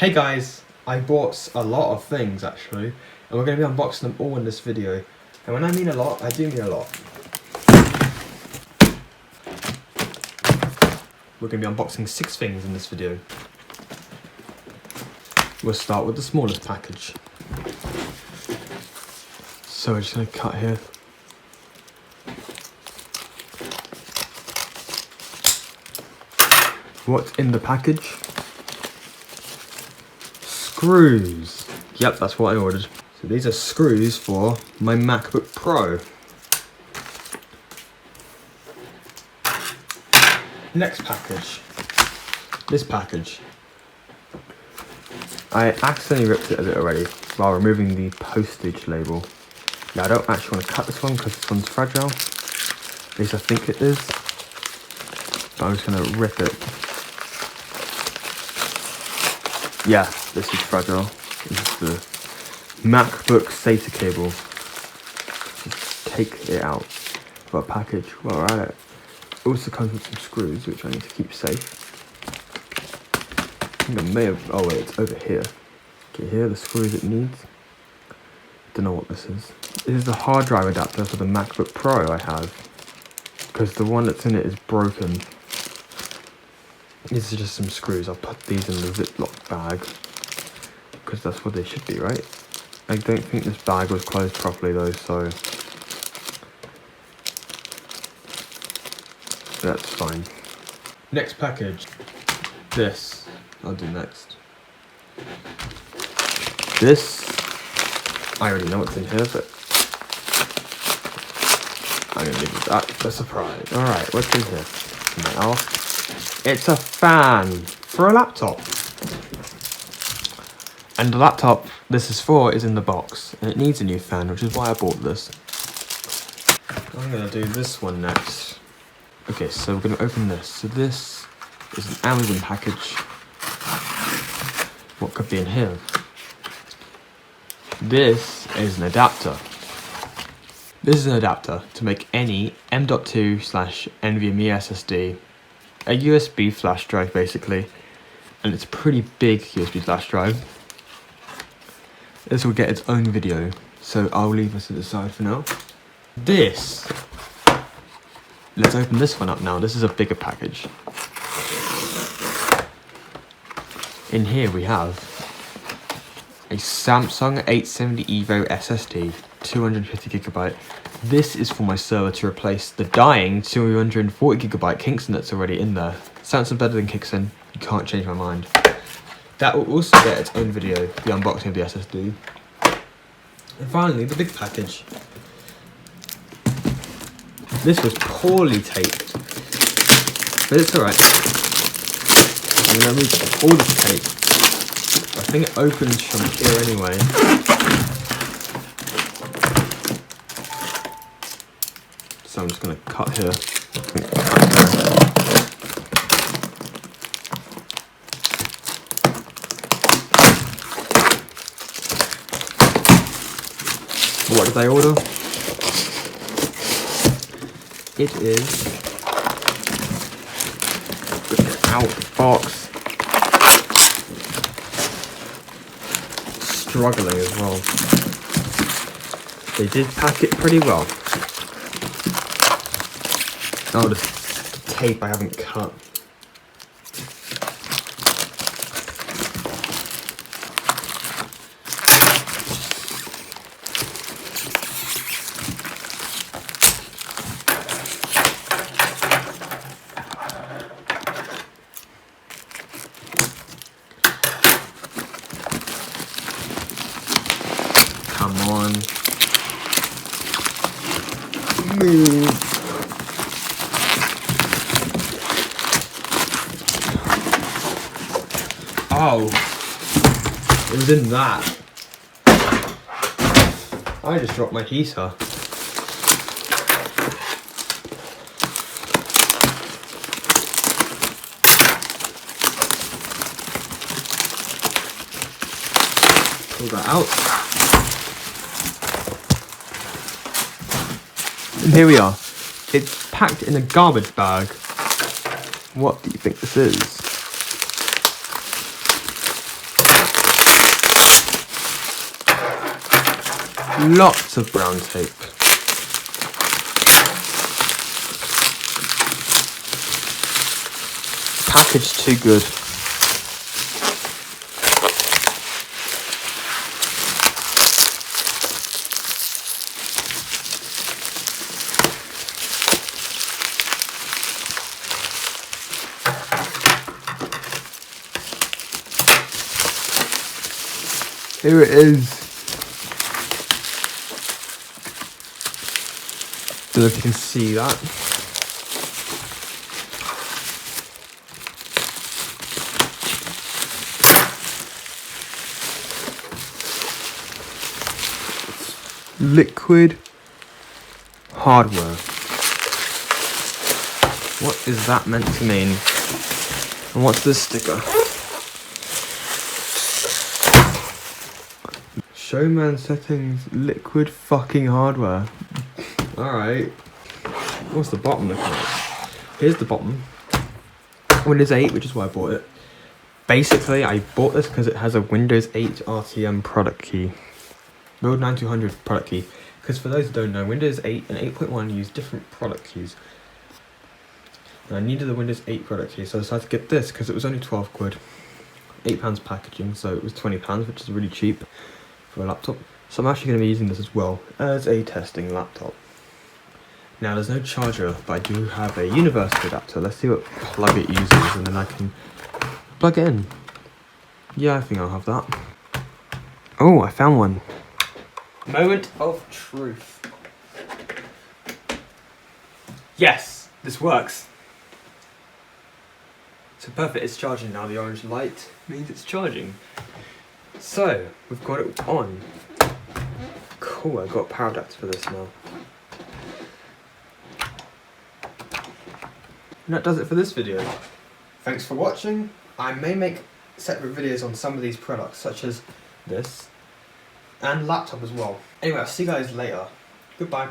Hey guys, I bought a lot of things actually, and we're going to be unboxing them all in this video. And when I mean a lot, I do mean a lot. We're going to be unboxing 6 things in this video. We'll start with the smallest package. So we're just going to cut here. What's in the package? Screws. Yep, that's what I ordered. So these are screws for my MacBook Pro. Next package. This package. I accidentally ripped it a bit already while removing the postage label. Now I don't actually want to cut this one because this one's fragile. At least I think it is. But I'm just going to rip it. Yeah, this is fragile. This is the MacBook SATA cable. Just take it out of our package while we're at it. Also comes with some screws, which I need to keep safe. I think I may have... oh wait, it's over here. Okay, here are the screws it needs. Don't know what this is. This is the hard drive adapter for the MacBook Pro I have. Because the one that's in it is broken. These are just some screws. I'll put these in the Ziploc bag. Because that's what they should be, right? I don't think this bag was closed properly though, so... that's fine. Next package. This. I'll do next. This. I already know what's in here, but I'm gonna leave that a surprise. Alright, what's in here? Now, it's a fan for a laptop. And the laptop this is for is in the box, and it needs a new fan, which is why I bought this. I'm gonna do this one next. Okay, so we're going to open this. So this is an Amazon package. What could be in here? This is an adapter. This is an adapter to make any M.2/NVMe SSD, a USB flash drive basically, and it's a pretty big USB flash drive. This will get its own video, so I'll leave this to the side for now. This. Let's open this one up now. This is a bigger package. In here we have a Samsung 870 EVO SSD, 250GB. This is for my server to replace the dying 240GB Kingston that's already in there. Sounds better than Kingston. You can't change my mind. That will also get its own video, the unboxing of the SSD. And finally, the big package. This was poorly taped, but it's alright. I'm going to remove all this tape. I think it opens from here anyway. So I'm just going to cut here. What did I order? It is out the box. Struggling as well. They did pack it pretty well. Oh, the tape I haven't cut. Come on. Move. Oh. It was in that. I just dropped my heater. Pull that out. And here we are. It's packed in a garbage bag. What do you think this is? Lots of brown tape. Packaged too good. Here it is. Don't know if you can see that. Liquid hardware. What is that meant to mean? And what's this sticker? Showman settings, liquid fucking hardware. Alright. What's the bottom looking like? Here's the bottom. Windows 8, which is why I bought it. Basically, I bought this because it has a Windows 8 RTM product key. Build 9200 product key. Because for those who don't know, Windows 8 and 8.1 use different product keys. And I needed the Windows 8 product key, so I decided to get this because it was only 12 quid. £8 packaging, so it was £20, which is really cheap for a laptop. So I'm actually going to be using this as well as a testing laptop. Now there's no charger, but I do have a universal adapter. Let's see what plug it uses and then I can plug it in. Yeah, I think I'll have that. Oh, I found one. Moment of truth. Yes, this works. So perfect, it's charging now. The orange light means it's charging. So, we've got it on. Cool, I've got a power adapter for this now. And that does it for this video. Thanks for watching. I may make separate videos on some of these products, such as this, and laptop as well. Anyway, I'll see you guys later. Goodbye.